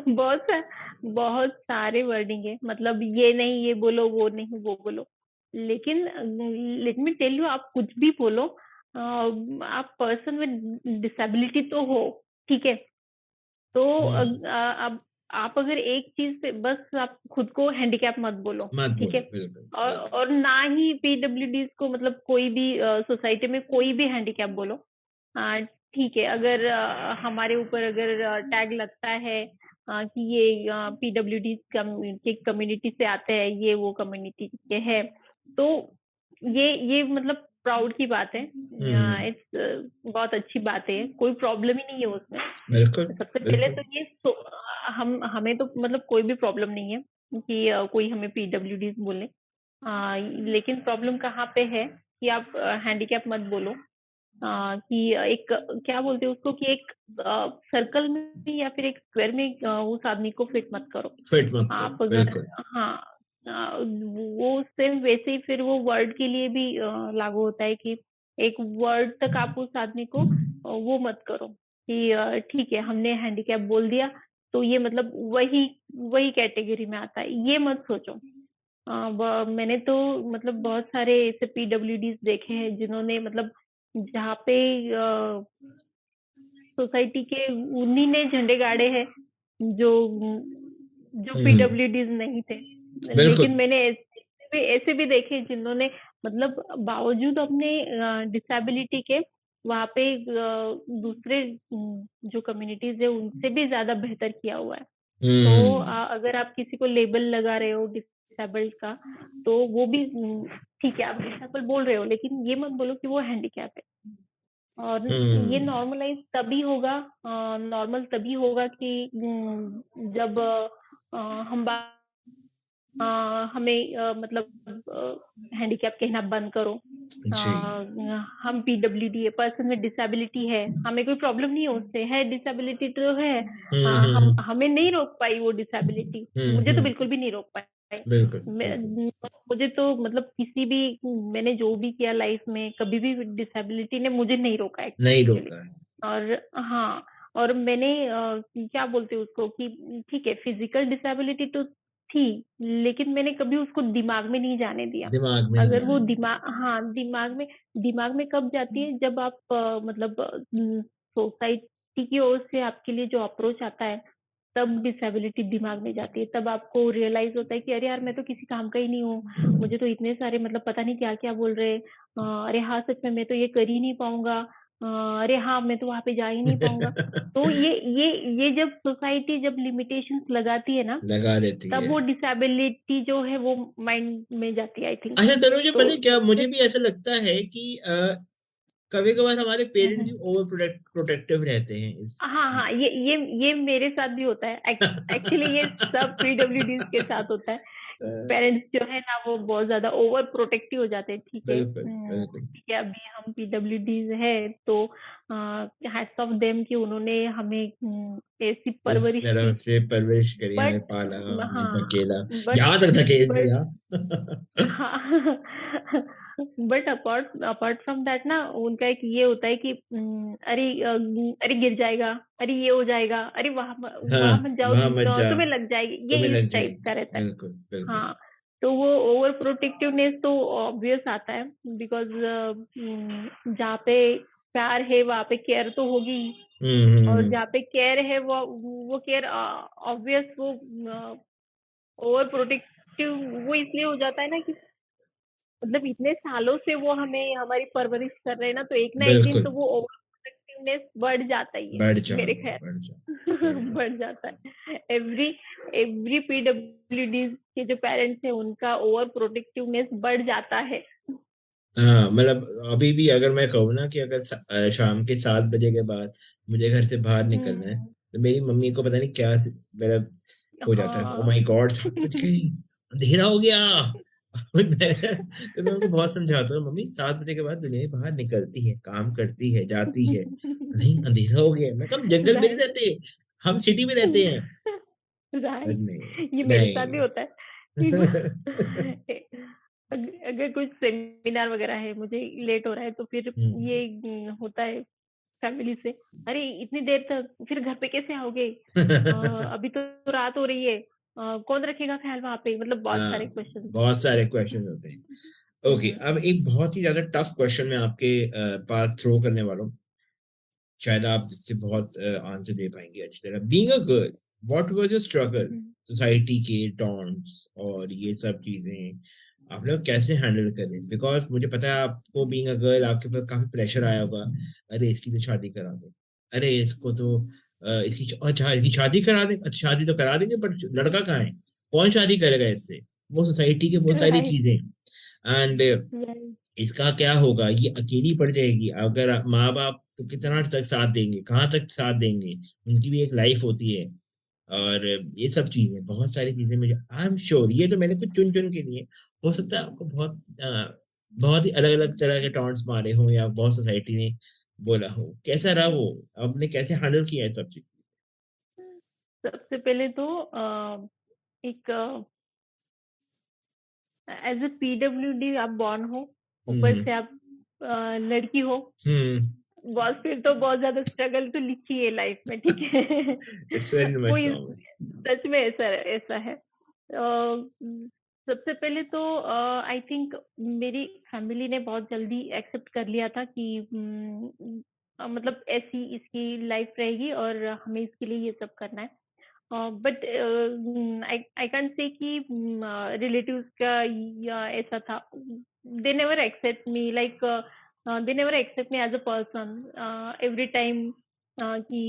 बहुत सा बहुत सारे वर्डिंग है, मतलब ये नहीं ये बोलो, वो नहीं वो बोलो। लेकिन लेट मी टेल यू, आप कुछ भी बोलो, आप पर्सन विद डिसेबिलिटी तो हो, ठीक है? तो अब आप अगर एक चीज पे बस आप खुद को हैंडीकैप मत बोलो, मत ठीक बोलो, है? बिल्कुल बिल्कुल। और ना ही पीडब्ल्यूडीज को, मतलब कोई भी सोसाइटी में कोई भी हैंडीकैप बोलो। ठीक है, अगर हमारे ऊपर अगर टैग लगता है कि ये पीडब्ल्यूडी के कम्युनिटी से आते हैं, ये वो कम्युनिटी के है, तो ये मतलब प्राउड की बात है। इट्स बहुत अच्छी बात है, कोई प्रॉब्लम ही नहीं है उसमें। बिल्कुल सबसे पहले बिल्कुल। तो ये हमें तो मतलब कोई भी प्रॉब्लम नहीं है कि कोई हमें पीडब्ल्यूडी बोले। लेकिन प्रॉब्लम कहाँ पे है कि आप हैंडीकैप मत बोलो। कि एक क्या बोलते हैं उसको, कि एक सर्कल में या फिर एक स्क्वायर में उस आदमी को फिट मत करो। फिट मत करो, आप अगर, बिल्कुल। हाँ, वो सेम वैसे ही फिर वो वर्ड के लिए भी लागू होता है कि एक वर्ड तक आप उस आदमी को वो मत करो कि ठीक है हमने हैंडीकैप बोल दिया तो ये मतलब वही वही कैटेगरी में आता है, ये मत सोचो। मैंने तो मतलब बहुत सारे ऐसे पीडब्ल्यूडीज देखे हैं जिन्होंने मतलब जहाँ पे सोसाइटी के उन्हीं ने झंडे गाड़े हैं जो जो हम्म। पीडब्ल्यूडीज नहीं थे। बिल्कुल। लेकिन मैंने ऐसे भी देखे जिन्होंने मतलब बावजूद अपने डिसेबिलिटी के वहाँ पे दूसरे जो कम्युनिटीज है उनसे भी ज्यादा बेहतर किया हुआ है। तो हम्म अगर आप किसी को लेबल लगा रहे हो डिसेबल्ड का, तो वो भी ठीक है, आप डिसेबल बोल रहे हो लेकिन ये मत बोलो कि वो हैंडीकैप है। और ये हम्म नॉर्मलाइज तभी होगा, नॉर्मल तभी होगा कि जब हम हमें मतलब हैंडीकैप कहना बंद करो। जी। हम पीडब्ल्यूडी है, पर्सन में डिसेबिलिटी है, हमें कोई प्रॉब्लम नहीं है उससे, है डिसेबिलिटी तो है। हम हम्म। हमें नहीं रोक पाई वो डिसेबिलिटी, मुझे तो हम्म। बिल्कुल भी नहीं रोक पाई। बिल्कुल मैं बिल्कुल। मुझे तो मतलब किसी भी, मैंने जो भी किया लाइफ में, कभी भी डिसेबिलिटी ने मुझे नहीं रोका नहीं एक्चुअली। रोका है। और हाँ, और मैंने क्या बोलते हैं उसको कि ठीक है फिजिकल डिसेबिलिटी तो थी, लेकिन मैंने कभी उसको दिमाग में नहीं जाने दिया। दिमाग में नहीं अगर वो जाने दिया। दिमाग, हाँ, दिमाग में कब जाती है जब आप मतलब सोसाइटी की ओर से आपके लिए जो अप्रोच आता है, तब डिसेबिलिटी दिमाग में जाती है। तब आपको रियलाइज होता है कि अरे यार मैं तो किसी काम का ही नहीं हूँ, मुझे तो इतने सारे मतलब पता नहीं क्या क्या बोल रहे हैं। अरे हाँ सच में मैं तो ये कर ही नहीं पाऊंगा। अरे हाँ मैं तो वहां पे जा ही नहीं पाऊंगा। तो ये जब सोसाइटी जब लिमिटेशंस लगाती है ना, लगा देती तब है। वो डिसेबिलिटी जो है वो माइंड में जाती है, आई थिंक। अच्छा चलो, मुझे तो पता है क्या, मुझे भी ऐसा लगता है कि कभी कभार हमारे पेरेंट्स भी हम्म। ओवर प्रोटेक्टिव रहते हैं इस। हाँ हाँ, ये मेरे साथ भी होता है एक्चुअली, ये सब पीडब्ल्यूडीज के साथ होता है। पेरेंट्स जो है ना वो बहुत ज्यादा ओवर प्रोटेक्टिव हो जाते हैं। ठीक है, बिल्कुल बिल्कुल। ठीक है, अभी हम पीडब्ल्यूडीज है तो हैट्स ऑफ देम कि उन्होंने हमें ऐसी इस परवरिश तरह की। से परवरिश करी, हमें बट पाला, हमें हाँ, धकेला, बट यहाँ तक धकेल बट दिया। हाँ but apart apart from that ना, उनका एक ये होता है कि अरे गिर जाएगा, अरे ये हो जाएगा, अरे हाँ, वहां मत जाओ, वहां मत जा, तुम्हें लग जाएगी, ये तुम्हें इस लग टाइप जाएगी। का रहता है। बिल्कुल बिल्कुल। हाँ, तो वो ओवर प्रोटेक्टिवनेस तो ऑब्वियस आता है, बिकॉज जहाँ पे प्यार है वहाँ पे केयर तो होगी ही। और हम्म। जहाँ पे केयर है वो केयर ऑब्वियस, वो ओवर प्रोटेक्टिव वो इसलिए हो जाता है ना कि मतलब इतने सालों से वो हमें हमारी परवरिश कर रहे हैं ना, तो एक ना एक दिन बिल्कुल। तो वो ओवर प्रोटेक्टिवनेस बढ़ जाता ही है, बढ़ मेरे जाता है, ख्याल। बढ़ जाता है, बढ़ जाता बढ़ जाता है। एवरी एवरी पीडब्ल्यूडी के जो पेरेंट्स हैं उनका ओवर प्रोटेक्टिवनेस बढ़ जाता है। है। हाँ मतलब, अभी भी अगर मैं कहूँ ना कि अगर शाम के 7 बजे के बाद मुझे घर से बाहर निकलना है, हम्म। तो मेरी मम्मी को पता नहीं क्या मेरा हो जाता है, ओ हाँ। माय गॉड 7 बज गई, अंधेरा हो गया। तो मैं उनको बहुत समझाता हूँ, मम्मी 7 बजे के बाद दुनिया बाहर निकलती है, काम करती है, जाती है, नहीं अंधेरा हो गया। मैं कहा जंगल में नहीं राइट। रहते, हम सिटी में रहते हैं। पर नहीं, राइट, ये मेरे साथ भी नहीं। होता है। अगर कुछ सेमिनार वगैरह है, मुझे लेट हो रहा है, तो फिर हम्म। ये होता है फैमिली से, अरे इतनी देर तक फिर घर पे कैसे आओगे? अभी तो रात हो रही है, कौन रखेगा ख्याल वहाँ पे? मतलब बहुत सारे हाँ, क्वेश्चंस बहुत होते सारे हैं। क्वेश्चन होते हैं। ओके, हुँ, अब एक बहुत ही ज्यादा टफ क्वेश्चन मैं आपके पास थ्रो करने वाला हूँ। शायद आप इससे बहुत आंसर दे पाएंगे अच्छी तरह। Being a girl, what was your struggle? Hmm. Society के टॉन्ट्स और ये सब चीजें आप लोग कैसे हैंडल करें? बिकॉज मुझे पता है आपको बीइंग अ गर्ल आपके ऊपर काफी प्रेशर आया होगा। अरे इसकी तो शादी करा दो, अरे इसको तो अच्छा इसकी शादी करा दें, अच्छा शादी तो करा देंगे पर लड़का कहाँ है, कौन शादी करेगा इससे? वो सोसाइटी की बहुत सारी राइट, चीजें। And right. इसका क्या होगा, ये अकेली पड़ जाएगी अगर माँ बाप तो कितना तक साथ देंगे, कहाँ तक साथ देंगे, उनकी भी एक लाइफ होती है। और ये सब चीजें, बहुत सारी चीजें मुझे आई एम श्योर, ये तो मैंने कुछ चुन चुन के लिए, हो सकता है आपको बहुत ही अलग अलग तरह के टॉन्ट्स मारे हों या बहुत सोसाइटी ने बोला हो, कैसा रहा वो, आपने कैसे हैंडल किया है सब चीज? सबसे पहले तो एक एज़ अ पीडब्ल्यूडी आप बॉर्न हो, ऊपर हम्म। से आप लड़की हो, हम्म। बॉस फिर तो बहुत ज़्यादा स्ट्रगल तो लिखी है लाइफ में, ठीक है? इट्स वेरी मच कोई कॉमन। सच में ऐसा ऐसा है। सबसे पहले तो आई थिंक मेरी फैमिली ने बहुत जल्दी एक्सेप्ट कर लिया था कि मतलब ऐसी इसकी लाइफ रहेगी और हमें इसके लिए ये सब करना है। बट आई कांट से कि रिलेटिव्स का या ऐसा था। They never accept me like they never accept me as a person every time कि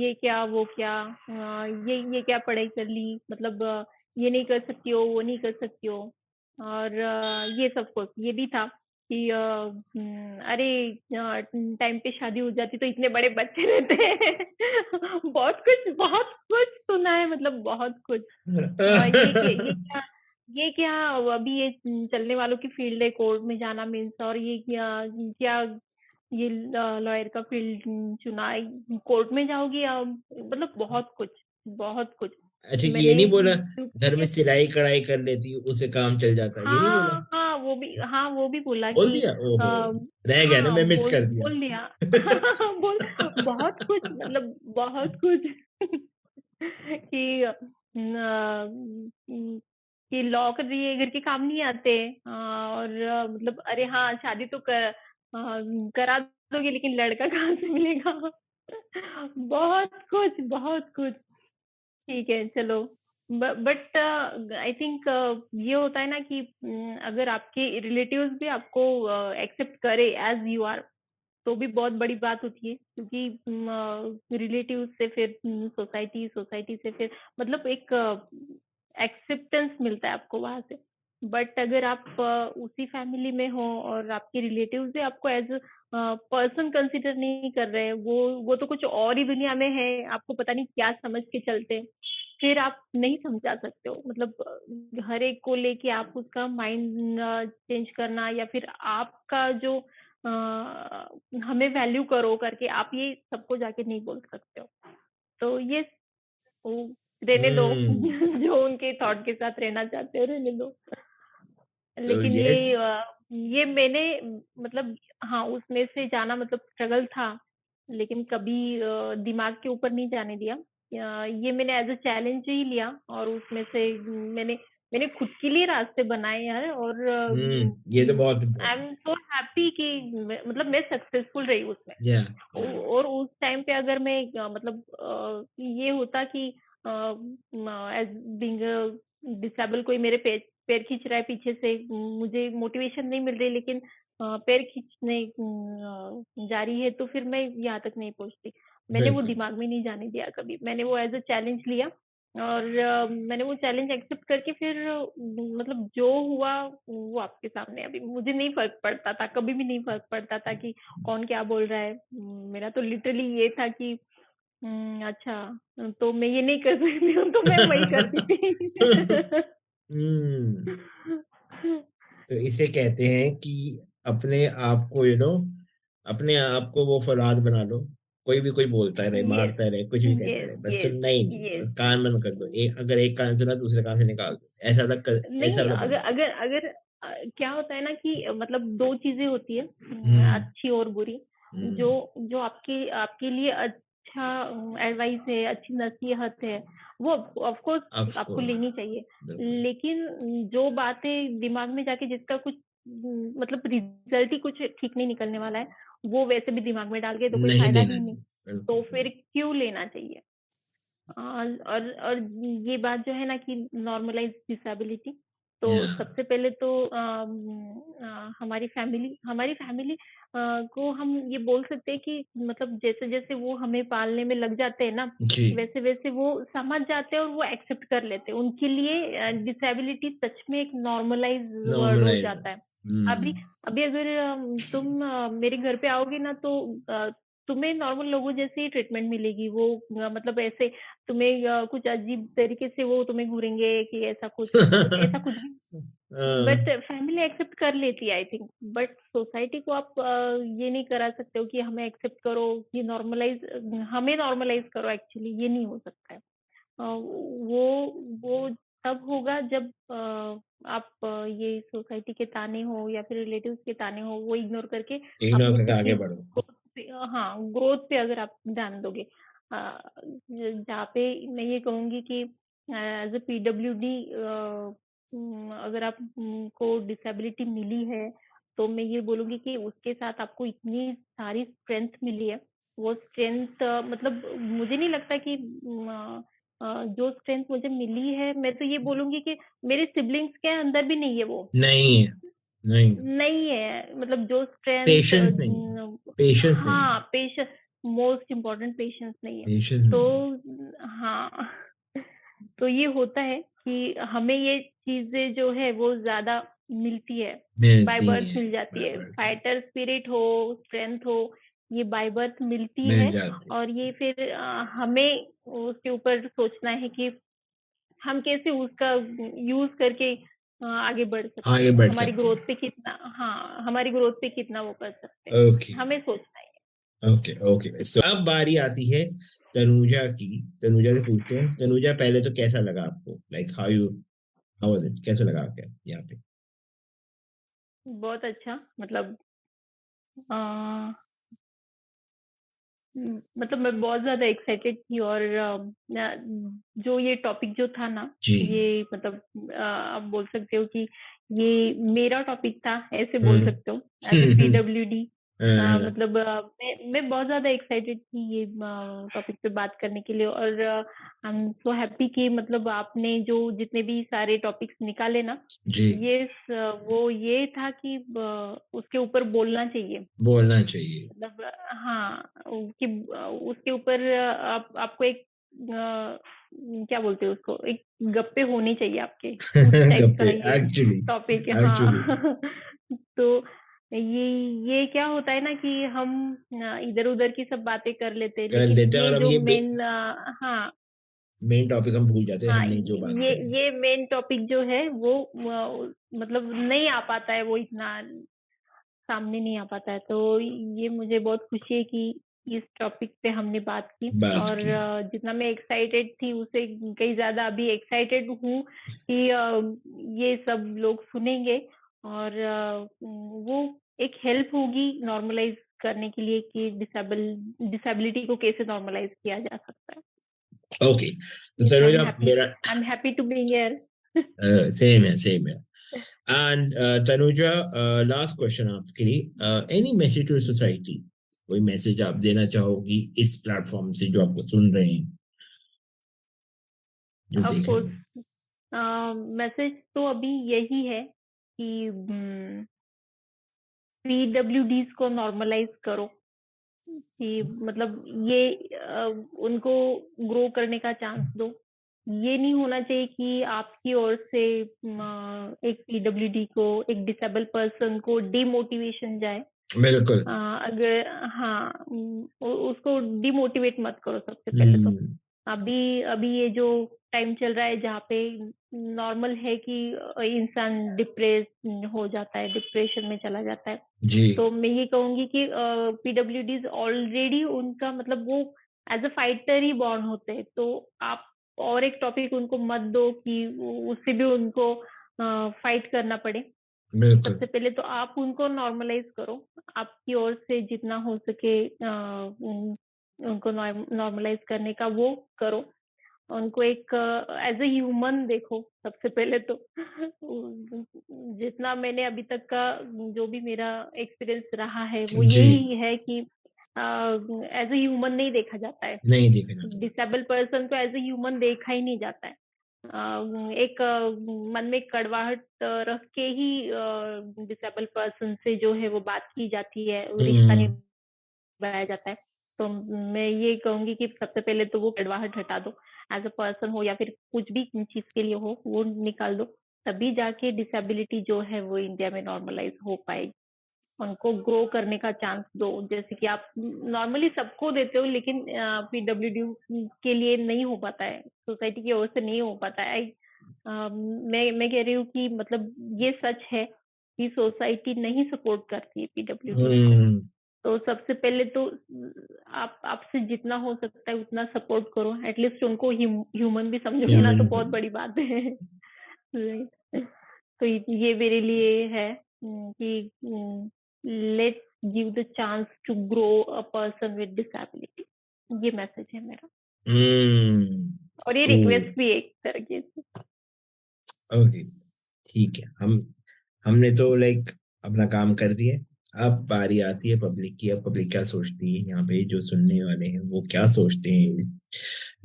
ये क्या वो क्या, ये क्या पढ़ाई कर ली, मतलब ये नहीं कर सकती हो, वो नहीं कर सकती हो। और ये सब कुछ ये भी था कि अरे टाइम पे शादी हो जाती तो इतने बड़े बच्चे रहते। बहुत कुछ सुना है, मतलब बहुत कुछ। ये क्या अभी ये चलने वालों की फील्ड है, कोर्ट में जाना मीन्स, और ये क्या क्या ये लॉयर का फील्ड चुना है, कोर्ट में जाओगी आप, मतलब बहुत कुछ अच्छा, ये मैंने नहीं बोला घर में क्योंकि सिलाई कढ़ाई कर लेती हूँ उससे काम चल जाता है, ये नहीं बोला? हाँ वो भी बोला बोल कि दिया, ओहो, आ, रह गया ना, हाँ मैं मिस बोल कर दिया। बोल दिया। बोल बहुत कुछ, मतलब बहुत कुछ। कि कि लॉ कर रही है, घर के काम नहीं आते। और मतलब अरे हाँ शादी तो करा दोगे लेकिन लड़का कहाँ से मिलेगा? बहुत कुछ। ठीक है चलो। बट आई थिंक ये होता है ना कि अगर आपके रिलेटिव्स भी आपको एक्सेप्ट करे एज यू आर, तो भी बहुत बड़ी बात होती है, क्योंकि रिलेटिव से फिर सोसाइटी, सोसाइटी से फिर मतलब एक एक्सेप्टेंस मिलता है आपको वहां से। बट अगर आप उसी फैमिली में हो और आपके रिलेटिव भी आपको एज पर्सन कंसिडर नहीं कर रहे हैं, वो तो कुछ और ही दुनिया में है, आपको पता नहीं क्या समझ के चलते हैं, फिर आप नहीं समझा सकते हो। मतलब हर एक को लेके आप उसका माइंड चेंज करना, या फिर आपका जो हमें वैल्यू करो करके आप ये सबको जाके नहीं बोल सकते हो। तो ये वो रहने दो। हम्म। जो उनके थॉट के साथ रहना चाहते हो रहने दो। तो लेकिन यस। ये मैंने मतलब हाँ उसमें से जाना मतलब स्ट्रगल था, लेकिन कभी दिमाग के ऊपर नहीं जाने दिया। ये मैंने एज अ चैलेंज ही लिया और उसमें से मैंने मैंने खुद के लिए रास्ते बनाए यार। और ये तो बहुत आई इम्पोर्टेंट। एम सो हैप्पी कि मतलब मैं सक्सेसफुल रही उसमें। या या और उस टाइम पे अगर मैं मतलब ये होता कि एज बीइंग डिसेबल कोई मेरे पैर पैर खींच रहा है पीछे से, मुझे मोटिवेशन नहीं मिल रही, लेकिन पैर खींचने जा रही है, तो फिर मैं यहाँ तक नहीं पहुंचती। मैंने वो बिल्कुल। दिमाग में नहीं जाने दिया कभी, मैंने वो एज अ चैलेंज लिया। और मैंने वो चैलेंज एक्सेप्ट करके फिर मतलब जो हुआ वो आपके सामने। अभी मुझे नहीं फर्क पड़ता था, कभी भी नहीं फर्क पड़ता था कि कौन क्या बोल रहा है। मेरा तो लिटरली ये था कि अच्छा तो मैं ये नहीं कर सकती हूँ, तो मैं वही करती थी। हम्म। तो इसे कहते हैं कि अपने आप को अपने आप को वो फौलाद बना लो, कोई भी कोई बोलता रहे, यस, मारता रहे, कुछ भी कहता यस, रहे, बस यस, सुनना ही नहीं, यस। बस कान बंद कर दो, एक अगर एक कान सुना दूसरे कान से निकाल दो, ऐसा नहीं, वाला अगर बनो। अगर अगर क्या होता है ना कि मतलब दो चीजें होती है, हम्म। अच्छी और बुरी। हम्म। जो जो आपके आपके लिए अच्छा एडवाइस है, अच्छी नसीहत है, वो ऑफ ऑफ कोर्स आपको कोर्स, लेनी चाहिए। बिल्कुल। लेकिन जो बातें दिमाग में जाके जिसका कुछ मतलब रिजल्ट ही कुछ ठीक नहीं निकलने वाला है, वो वैसे भी दिमाग में डाल के तो कोई नहीं फायदा देना ही नहीं। चाहिए, बिल्कुल, तो फिर बिल्कुल। क्यों लेना चाहिए? और ये बात जो है ना कि नॉर्मलाइज़ डिसेबिलिटी, तो या सबसे पहले तो हमारी फैमिली को हम ये बोल सकते हैं कि मतलब जैसे-जैसे वो हमें पालने में लग जाते हैं ना, जी, वैसे-वैसे वो समझ जाते हैं और वो एक्सेप्ट कर लेते हैं। उनके लिए डिसेबिलिटी सच में एक नॉर्मलाइज़ वर्ड हो नॉर्मलाइज़ जाता है। अभी हुँ, अभी अगर तुम मेरे घर पे आओगे ना तो अ, तुम्हें नॉर्मल लोगों जैसे ही ट्रीटमेंट मिलेगी। वो मतलब ऐसे तुम्हें कुछ अजीब तरीके से वो तुम्हें घूरेंगे कि ऐसा कुछ भी हाँ, बट फैमिली एक्सेप्ट कर लेती है आई थिंक। बट सोसाइटी को आप ये नहीं करा सकते हो कि हमें एक्सेप्ट करो, ये हमें नॉर्मलाइज करो, एक्चुअली ये नहीं हो सकता है। वो तब होगा जब आप ये सोसाइटी के ताने हो या फिर रिलेटिव्स के ताने हो वो इग्नोर करके इग्नोर अपनी करके खुद की आगे बढ़ो। ग्रोथ पे हाँ, ग्रोथ पे अगर आप ध्यान दोगे। जहाँ पे मैं ये कहूँगी कि एज़ अ पीडब्ल्यूडी अगर आप को डिसेबिलिटी मिली है, तो मैं ये बोलूँगी कि उसके साथ आपको इतनी सारी स्ट्रेंथ मिली है। वो स्ट्रेंथ मतलब मुझे नहीं लगता कि जो स्ट्रेंथ मुझे मिली है, मैं तो ये बोलूँगी कि मेरे सिब्लिंग्स के अंदर भी नहीं है वो। नहीं है, नहीं, नहीं है, मतलब जो स्ट्रेंथ पेशेंस नहीं है, पेशेंस नहीं है, हाँ, मोस्ट इम्पोर्टेंट पेशेंस नहीं है। पेशेंस तो नहीं है। हाँ, तो ये होता है कि हमें ये चीज़ें जो है वो ज़्यादा मिलती है, बाय मिलती बर्थ हैं, मिल जाती है। बार-बार फाइटर स्पिरिट हो, स्ट्रेंथ हो, ये बाय बर्थ मिलती मिल है। जाती और ये फिर हमें उसके ऊपर सोचना है कि हम कैसे उसका यूज़ करके आगे बढ़ सकते आगे हैं। बढ़ सकते हैं। हमारी ग्रोथ पे कितना वो कर सकते हैं, ओके, हमें सोचना है। Okay, okay. सो अब बारी आती है तनुजा की। तनुजा से पूछते हैं, तनुजा पहले तो कैसा लगा आपको? Like how was it? कैसा लगा आपको यहाँ पे? बहुत अच्छा मतलब अ मतलब मैं बहुत ज़्यादा एक्साइटेड थी और जो ये टॉपिक जो था ना, जी। ये मतलब आप बोल सकते हो कि ये मेरा टॉपिक था, ऐसे बोल हुँ। सकते हो, एज़ अ पीडब्ल्यूडी। हाँ, मतलब मैं बहुत ज़्यादा एक्साइटेड थी ये टॉपिक पे बात करने के लिए और आई एम सो हैप्पी कि मतलब आपने जो जितने भी सारे टॉपिक्स निकाले ना, जी, वो ये था कि उसके ऊपर बोलना चाहिए। बोलना चाहिए। मतलब हाँ, कि उसके ऊपर आपको एक क्या बोलते हैं उसको, एक गप्पे होने चाहिए आपके, उस टाइप का गप्पे ये एक्चुअली, टॉपिक है। एक्चुअली हाँ। तो ये क्या होता है ना कि हम इधर-उधर की सब बातें कर लेते हैं, कर लेकिन लेते हैं ये और हम जो ये मेन हाँ, मेन टॉपिक हम भूल जाते हैं, हाँ, हमने जो बात करनी है। ये मेन टॉपिक जो है वो मतलब नहीं आ पाता है वो इतना सामने नहीं आ पाता है। तो ये मुझे बहुत खुशी है कि इस टॉपिक पे हमने बात की बात और की। जितना मैं एक्साइटेड थी उससे कहीं ज़्यादा अभी एक्साइटेड हूँ कि ये सब लोग सुनेंगे और वो एक हेल्प होगी नॉर्मलाइज़ करने के लिए कि डिसेबिलिटी को कैसे नॉर्मलाइज़ किया जा सकता है। ओके, तो येस, तनुजा मेरा I am happy to be here. Same है, सेम है। एंड तनुजा, लास्ट क्वेश्चन आपके लिए, एनी मैसेज टू सोसाइटी? कोई मैसेज आप देना चाहोगी इस प्लेटफॉर्म से जो आपको सुन रहे हैं, जो ऑफ देख रहे कोर्स हैं? मैसेज तो अभी यही है कि पीडब्ल्यूडीज को नॉर्मलाइज करो कि मतलब ये उनको ग्रो करने का चांस दो। ये नहीं होना चाहिए कि आपकी ओर से एक पीडब्ल्यूडी को, एक डिसेबल पर्सन को डिमोटिवेशन जाए। बिल्कुल। अगर हाँ, उसको डिमोटिवेट मत करो सबसे पहले तो। हम्म, अभी अभी ये जो टाइम चल रहा है जहाँ पे नॉर्मल है कि इंसान डिप्रेस हो जाता है, डिप्रेशन में चला जाता है। जी, तो मैं ये कहूँगी कि पीडब्ल्यूडीज़ ऑलरेडी उनका मतलब वो as a fighter he born होते हैं। तो आप और एक टॉपिक उनको मत दो कि उससे भी उनको फाइट करना पड़े। बिल्कुल। सबसे पहले तो आप उनको नॉर्मलाइज़ करो। आपकी ओर से जितना हो सके उनको नॉर्मलाइज़ करने का वो करो। उनको एक एज़ अ ह्यूमन देखो सबसे पहले तो। जितना मैंने अभी तक का जो भी मेरा एक्सपीरियंस रहा है वो जी, यही है कि एज़ अ ह्यूमन नहीं देखा जाता है। नहीं देखा जाता। डिसेबल पर्सन को एज़ अ ह्यूमन देखा ही नहीं जाता है। एक मन में कड़वाहट रख के ही डिसेबल पर्सन से जो है वो बात की जाती है, वो रिश्ता हुँ, निभाया जाता है। तो मैं ये कहूँगी कि सबसे पहले तो वो कड़वाहट हटा दो। एज़ अ पर्सन हो या फिर कुछ भी चीज़ के लिए हो, वो निकाल दो। तभी जाके डिसेबिलिटी जो है वो इंडिया में नॉर्मलाइज़ हो पाएगी। उनको ग्रो करने का चांस दो। जैसे कि आप नॉर्मली सबको देते हो लेकिन पीडब्ल्यूडी के लिए नहीं हो पाता है, सोसाइटी की ओर से नहीं हो पाता है। मैं कह रही हूँ कि मतलब ये सच है कि सोसाइटी नहीं सपोर्ट करती है पीडब्ल्यूडीज़ को। हुँ, तो सबसे पहले तो आप आपसे जितना हो सकता है उतना सपोर्ट करो। एटलीस्ट उनको ह्यूमन भी समझोगे ना तो ह्यूमन बहुत बड़ी बात है। राइट। तो ये मेरे लिए है कि let's give the chance to grow a person with disability. ये मैसेज है मेरा हुँ, और ये ओह! रिक्वेस्ट भी है एक तरीके से। ओके, ठीक है। हमने तो लाइक अपना काम कर दिया है। अब बारी आती है पब्लिक की। अब पब्लिक क्या सोचती है यहाँ पे जो सुनने वाले हैं वो क्या सोचते हैं इस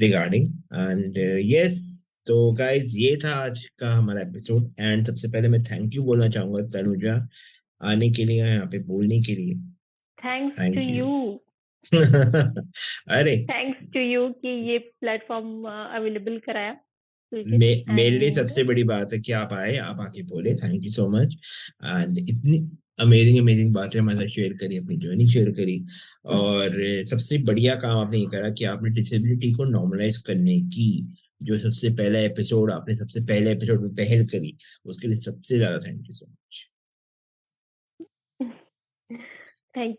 रिगार्डिंग एंड यस तो गाइस ये था आज का हमारा एपिसोड एंड सबसे पहले मैं थैंक यू बोलना चाहूँगा तनुजा आने के लिए यहाँ पे बोलने के लिए। Thanks to thank you. You. अरे थैंक्स टू यू कि ये प्लेटफॉर्म अवेलेबल कराया। ठीक है। मेरे लिए एंड सबसे बड़ी बात है कि आप आए, आप आके बोले thank you so much and इतनी अमेजिंग अमेजिंग बातें हमारे साथ शेयर करी, अपनी जर्नी शेयर करी और सबसे बढ़िया काम आपने ये करा कि आपने डिसेबिलिटी को नॉर्मलाइज करने की जो सबसे पहला एपिसोड आपने सबसे पहले एपिसोड में पहल करी, उसके लिए सबसे ज़्यादा thank you so much. Thank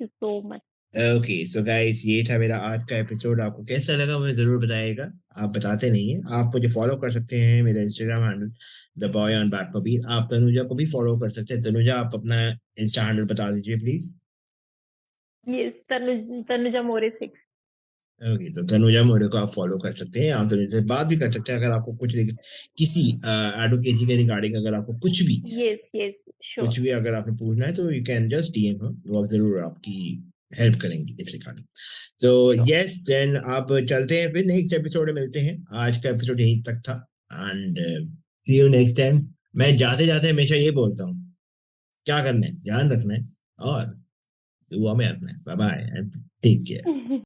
you so much. Okay so guys ये था मेरा आज का एपिसोड आपको कैसा लगा मुझे जरूर बताइएगा। आप बताते नहीं हैं। आप मुझे फॉलो कर सकते हैं मेरा Instagram handle the boy on bat Kabir. आप तनुजा को भी फॉलो कर सकते हैं। तनुजा आप अपना इंस्टा हैंडल बता दीजिए प्लीज। ये तनुजा मोरे 6। ओके तो तनुजा मोरे को आप फॉलो कर सकते हैं। आप तनुजा से बात भी कर सकते हैं अगर आपको किसी एडवोकेसी के रिगार्डिंग अगर आपको यस यस कुछ श्योर। भी अगर आपने पूछना है तो यू कैन जस्ट डीएम हर। वो आप जरूर आपकी हेल्प करेंगे इस रिगार्डिंग। तो श्योर। यस देन अब चलते हैं फिर नेक्स्ट एपिसोड में मिलते हैं। आज का एपिसोड यहीं तक था and see you next time. मैं जाते जाते हमेशा ये बोलता हूँ क्या करना है ध्यान रखना है और दुआ में रखना है। Bye bye and take care.